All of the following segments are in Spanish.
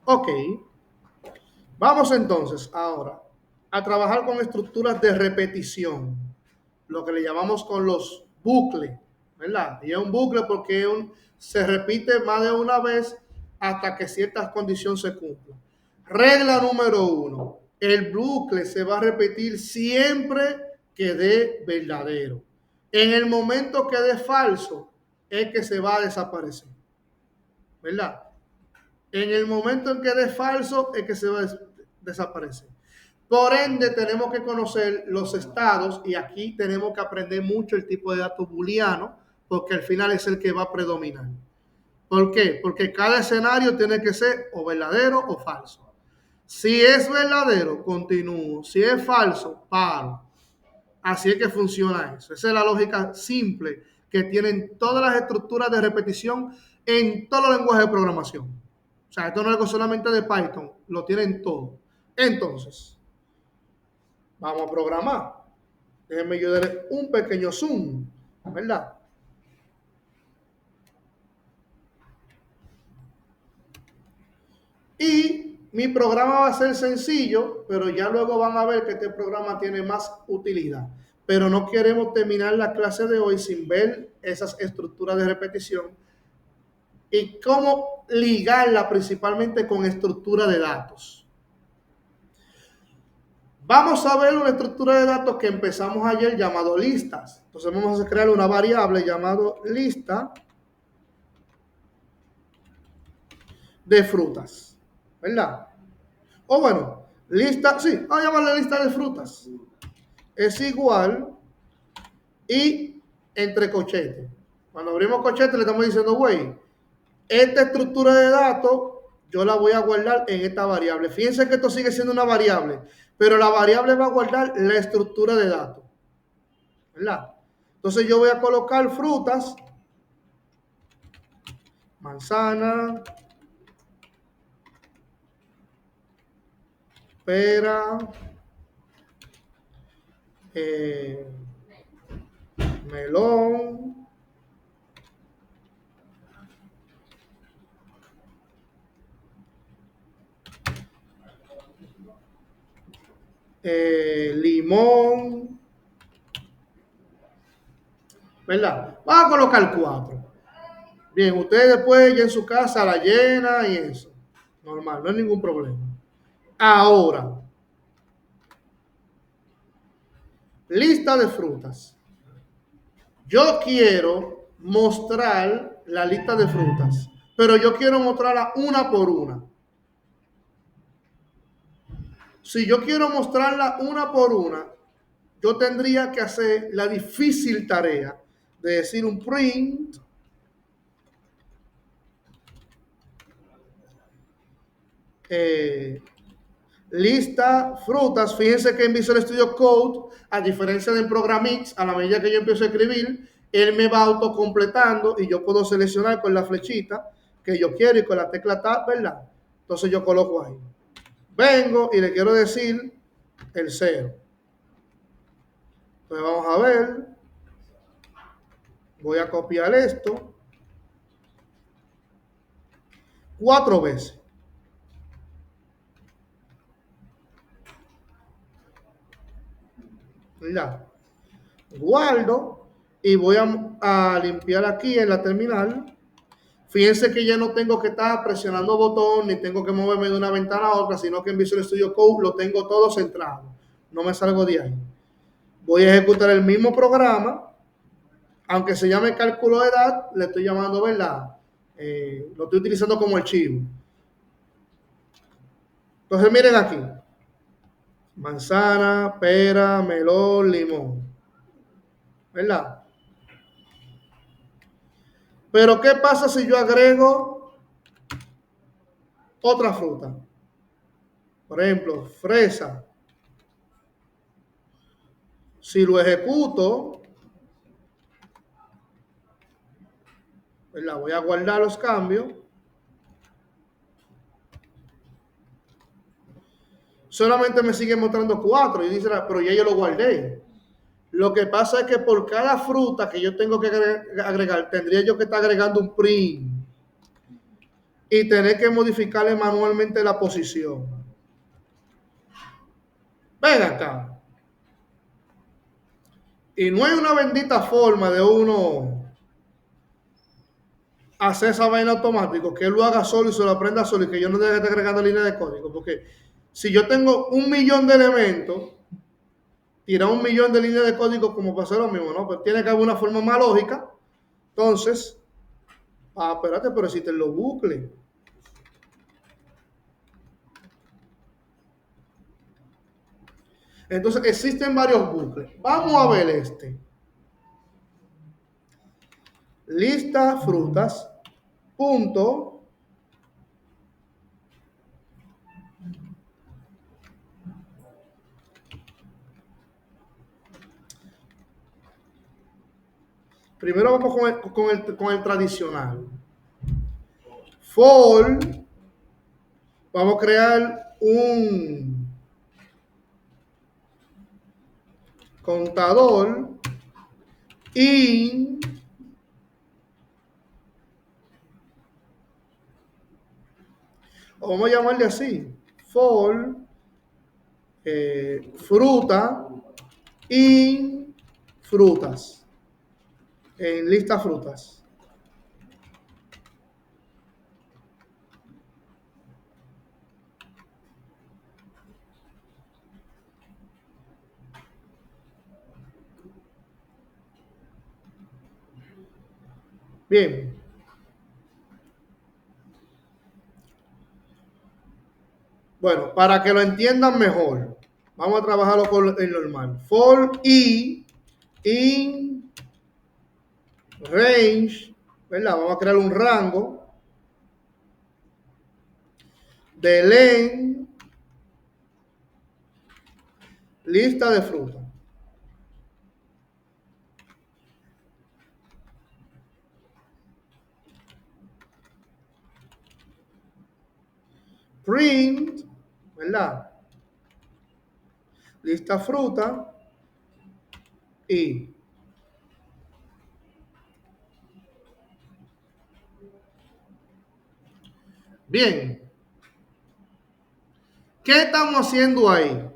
Ok, vamos entonces ahora a trabajar con estructuras de repetición, lo que le llamamos con los bucles, ¿verdad? Y es un bucle porque se repite más de una vez hasta que ciertas condiciones se cumplan. Regla número 1, el bucle se va a repetir siempre que dé verdadero. En el momento que dé falso, es que se va a desaparecer, ¿verdad? En el momento en que dé falso, es que se va a desaparecer. Por ende, tenemos que conocer los estados y aquí tenemos que aprender mucho el tipo de dato booleano porque al final es el que va a predominar. ¿Por qué? Porque cada escenario tiene que ser o verdadero o falso. Si es verdadero, continúo. Si es falso, paro. Así es que funciona eso. Esa es la lógica simple que tienen todas las estructuras de repetición en todos los lenguajes de programación. O sea, esto no es algo solamente de Python, lo tienen todo. Entonces, vamos a programar. Déjenme yo darle un pequeño zoom, ¿verdad? Y mi programa va a ser sencillo, pero ya luego van a ver que este programa tiene más utilidad. Pero no queremos terminar la clase de hoy sin ver esas estructuras de repetición y cómo ligarla principalmente con estructura de datos. Vamos a ver una estructura de datos que empezamos ayer llamado listas. Entonces vamos a crear una variable llamado lista de frutas, ¿verdad? O bueno, lista, sí, vamos a llamarla lista de frutas. Es igual y entre cochetes. Cuando abrimos cochetes le estamos diciendo, güey, esta estructura de datos yo la voy a guardar en esta variable. Fíjense que esto sigue siendo una variable, pero la variable va a guardar la estructura de datos, ¿verdad? Entonces yo voy a colocar frutas, manzana, pera, melón, limón, ¿verdad? Vamos a colocar 4. Bien, ustedes después ya en su casa la llena y eso. Normal, no hay ningún problema. Ahora, lista de frutas. Yo quiero mostrar la lista de frutas, pero yo quiero mostrarla una por una. Si yo quiero mostrarla una por una, yo tendría que hacer la difícil tarea de decir un print lista frutas. Fíjense que en Visual Studio Code, a diferencia del Programmix, a la medida que yo empiezo a escribir, él me va autocompletando y yo puedo seleccionar con la flechita que yo quiero y con la tecla Tab, ¿verdad? Entonces yo coloco ahí. Vengo y le quiero decir el 0. Entonces vamos a ver. Voy a copiar esto 4 veces. ¿Verdad? Guardo y voy a limpiar aquí en la terminal. Fíjense que ya no tengo que estar presionando botón ni tengo que moverme de una ventana a otra, sino que en Visual Studio Code lo tengo todo centrado. No me salgo de ahí. Voy a ejecutar el mismo programa, aunque se llame cálculo de edad, le estoy llamando, ¿verdad? Lo estoy utilizando como archivo. Entonces miren aquí. Manzana, pera, melón, limón. ¿Verdad? Pero ¿qué pasa si yo agrego otra fruta? Por ejemplo, fresa. Si lo ejecuto, ¿verdad? Voy a guardar los cambios. Solamente me sigue mostrando 4 y dice, pero ya yo lo guardé. Lo que pasa es que por cada fruta que yo tengo que agregar, tendría yo que estar agregando un print. y tener que modificarle manualmente la posición. Ven acá. Y no hay una bendita forma de uno hacer esa vaina automático, que él lo haga solo y se lo aprenda solo y que yo no tenga que estar agregando líneas de código. Porque si yo tengo 1 millón de elementos, tirar 1 millón de líneas de código como para hacer lo mismo, ¿no? Pero tiene que haber una forma más lógica. Entonces, espérate, pero existen los bucles. Entonces, existen varios bucles. Vamos a ver este. Lista frutas, punto. Primero vamos con el tradicional. For, vamos a crear un contador in vamos a llamarle así, for fruta in frutas, en lista frutas. Bien. Bueno, para que lo entiendan mejor, vamos a trabajarlo con el normal. For i in range, ¿verdad? Vamos a crear un rango de len lista de fruta. Print, ¿verdad? Lista fruta y bien. ¿Qué estamos haciendo ahí?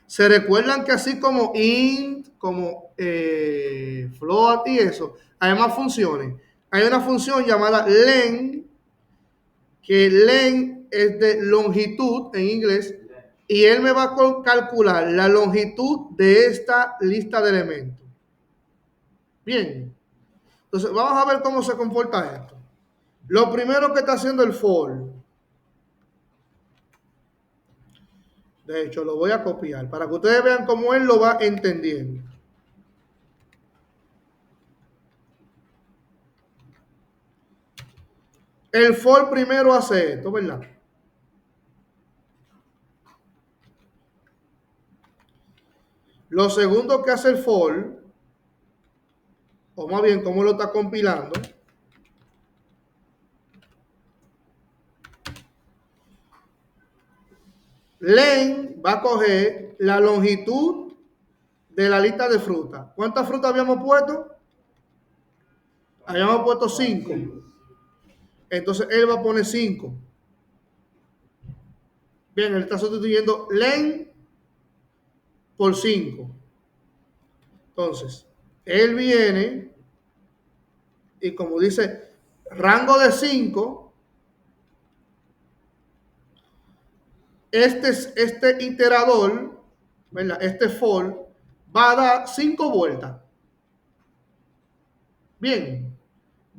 ¿Se recuerdan que así como int, como float y eso, hay más funciones? Hay una función llamada len, que len es de longitud en inglés, y él me va a calcular la longitud de esta lista de elementos. Bien, entonces vamos a ver cómo se comporta esto. Lo primero que está haciendo el for, de hecho lo voy a copiar para que ustedes vean cómo él lo va entendiendo. El for primero hace esto, ¿verdad? Lo segundo que hace el for, o más bien cómo lo está compilando, len va a coger la longitud de la lista de frutas. ¿Cuántas frutas habíamos puesto? Habíamos puesto 5. Entonces él va a poner 5. Bien, él está sustituyendo len por 5. Entonces, él viene y como dice, rango de 5, este iterador, ¿verdad? Este for va a dar 5 vueltas. Bien,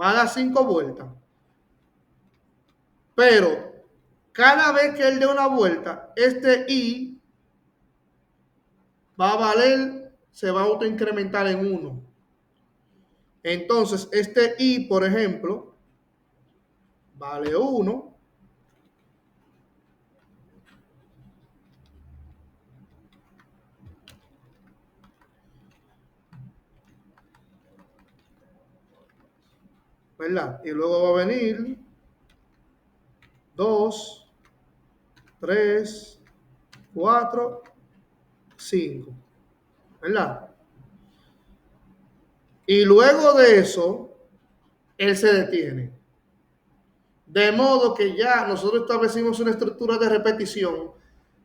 va a dar 5 vueltas. Pero cada vez que él dé una vuelta, este i va a valer, se va a autoincrementar en 1. Entonces, este i, por ejemplo, vale 1. ¿Verdad? Y luego va a venir 2, 3, 4, 5. ¿Verdad? Y luego de eso, él se detiene. De modo que ya nosotros establecimos una estructura de repetición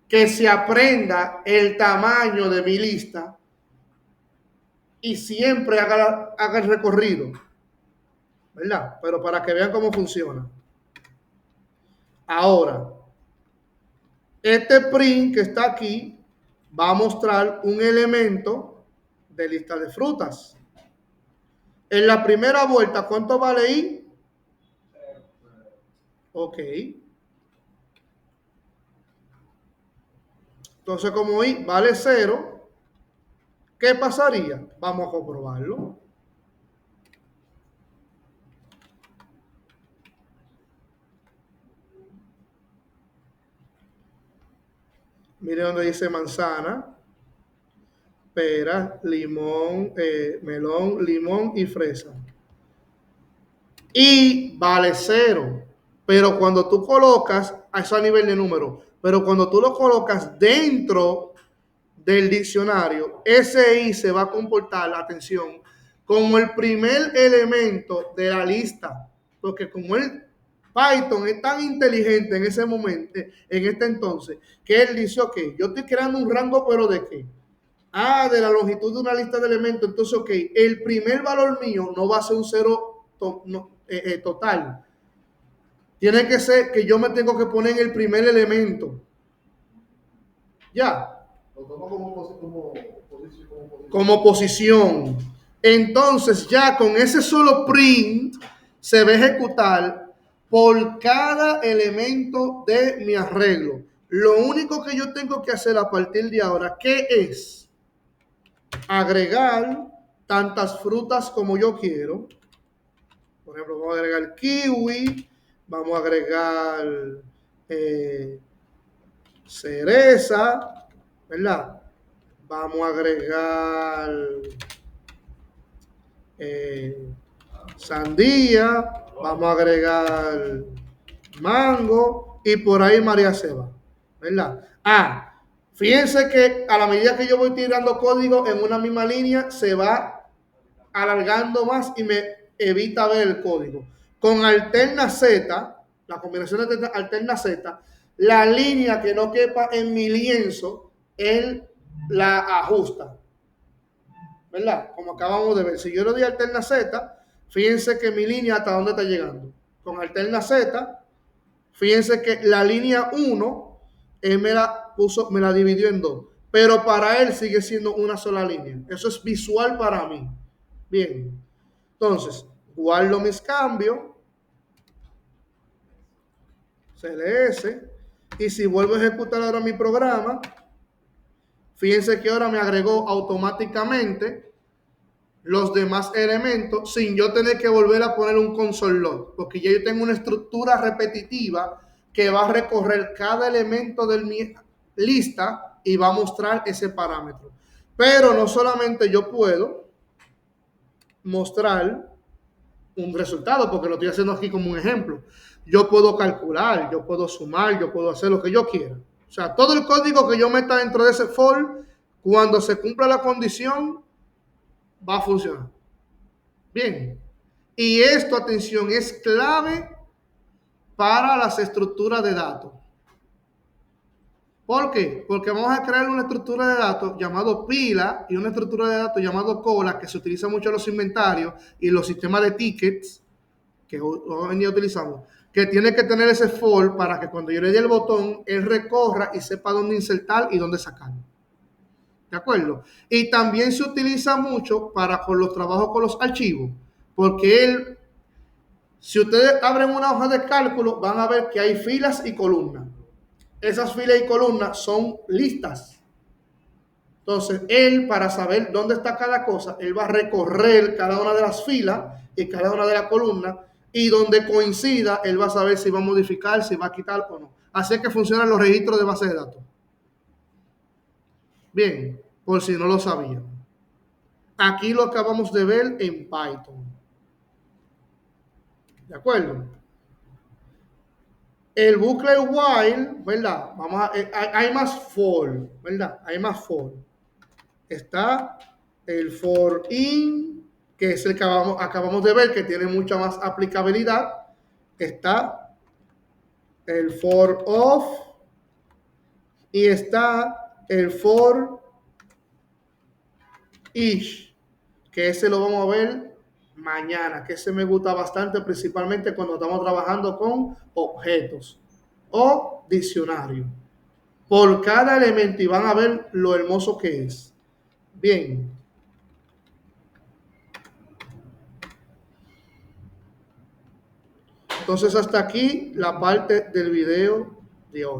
que se aprenda el tamaño de mi lista y siempre haga el recorrido, ¿verdad? Pero para que vean cómo funciona. Ahora, este print que está aquí va a mostrar un elemento de lista de frutas. En la primera vuelta, ¿cuánto vale I? Ok. Entonces, como I vale 0, ¿qué pasaría? Vamos a comprobarlo. Mire donde dice manzana, pera, limón, melón, limón y fresa. Y vale 0. Pero cuando tú colocas, eso a nivel de número, pero cuando tú lo colocas dentro del diccionario, ese I se va a comportar, atención, como el primer elemento de la lista. Porque como el Python es tan inteligente en ese momento, en este entonces, que él dice, ok, yo estoy creando un rango, pero ¿de qué? Ah, de la longitud de una lista de elementos. Entonces, ok, el primer valor mío no va a ser un cero total. Tiene que ser que yo me tengo que poner en el primer elemento. Ya. Lo tomo como posición. Entonces, ya con ese solo print se va a ejecutar por cada elemento de mi arreglo. Lo único que yo tengo que hacer a partir de ahora, ¿qué es? Agregar tantas frutas como yo quiero. Por ejemplo, vamos a agregar kiwi, vamos a agregar cereza, ¿verdad? Vamos a agregar sandía, vamos a agregar mango y por ahí María Seba, ¿verdad? Ah, fíjense que a la medida que yo voy tirando código en una misma línea, se va alargando más y me evita ver el código. Con alterna Z, la combinación de alterna Z, la línea que no quepa en mi lienzo, él la ajusta, ¿verdad? Como acabamos de ver. Si yo le doy alterna Z, fíjense que mi línea hasta dónde está llegando. Con alterna Z, fíjense que la línea 1, él me la dividió en dos. Pero para él sigue siendo una sola línea. Eso es visual para mí. Bien. Entonces, guardo mis cambios, CLS, y si vuelvo a ejecutar ahora mi programa, fíjense que ahora me agregó automáticamente los demás elementos sin yo tener que volver a poner un console log, porque ya yo tengo una estructura repetitiva que va a recorrer cada elemento de mi lista y va a mostrar ese parámetro. Pero no solamente yo puedo mostrar un resultado, porque lo estoy haciendo aquí como un ejemplo. Yo puedo calcular, yo puedo sumar, yo puedo hacer lo que yo quiera. O sea, todo el código que yo meta dentro de ese for, cuando se cumpla la condición, va a funcionar. Bien. Y esto, atención, es clave para las estructuras de datos. ¿Por qué? Porque vamos a crear una estructura de datos llamado pila y una estructura de datos llamado cola que se utiliza mucho en los inventarios y los sistemas de tickets que hoy en día utilizamos, que tiene que tener ese for para que cuando yo le dé el botón, él recorra y sepa dónde insertar y dónde sacar. ¿De acuerdo? Y también se utiliza mucho para con los trabajos con los archivos, porque él, si ustedes abren una hoja de cálculo, van a ver que hay filas y columnas. Esas filas y columnas son listas. Entonces, él, para saber dónde está cada cosa, él va a recorrer cada una de las filas y cada una de las columnas y donde coincida, él va a saber si va a modificar, si va a quitar o no. Así es que funcionan los registros de base de datos. Bien, por si no lo sabían. Aquí lo acabamos de ver en Python. ¿De acuerdo? El bucle while, ¿verdad? Hay más for, ¿verdad? Hay más for. Está el for in, que es el que acabamos de ver, que tiene mucha más aplicabilidad. Está el for of y está el for each, que ese lo vamos a ver mañana, que ese me gusta bastante, principalmente cuando estamos trabajando con objetos o diccionario. Por cada elemento y van a ver lo hermoso que es. Bien. Entonces hasta aquí la parte del video de hoy.